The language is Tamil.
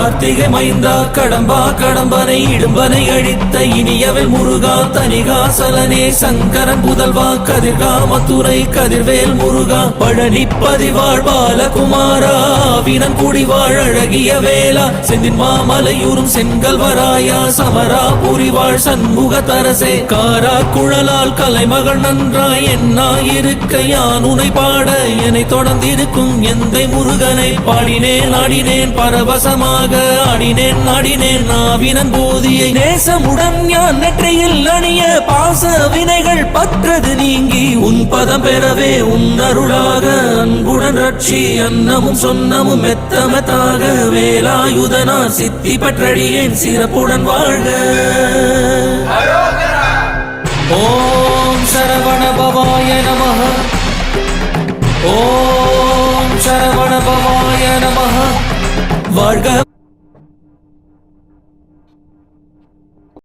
கார்த்திகை மைந்தா கடம்பா கடம்பனை இடும்பனை அழித்த இனியவள் முருகா தனிகாசலனே சங்கரன் புதல்வா கதிர்காமத்துறை கதிர்வேல் முருகா பழனி பதிவாழ் பாலகுமாரா வினன் குடிவாழ் அழகிய வேளா செந்தின் மாமலையூரும் செங்கல்வராயா சமரா புரிவாழ் சண்முக தரசே காரா குழலால் கலைமகள் நன்றாய் என்னாயிருக்க யான் உனை பாட என்னை தொடர்ந்திருக்கும் எந்தை முருகனை பாடினேன் ஆடினேன் பரவசமாக ஆடினேன் நாடினேன் நாவினன் போதியை நேசமுடன் ஞான் நெற்றியில் அணிய பாச வினைகள் பற்றது நீங்கி உன் பதம் பெறவே உன் அருளாக அன்புடன் ரட்சி அன்னமும் சொன்னமும் மெத்தமத்தாக வேலாயுதனா சித்தி பற்றடியேன் சிறப்புடன் வாழ்க. ஓம் சரவண பவாய நமஹ. ஓம் சரவண பவாய நமஹ. வாழ்க.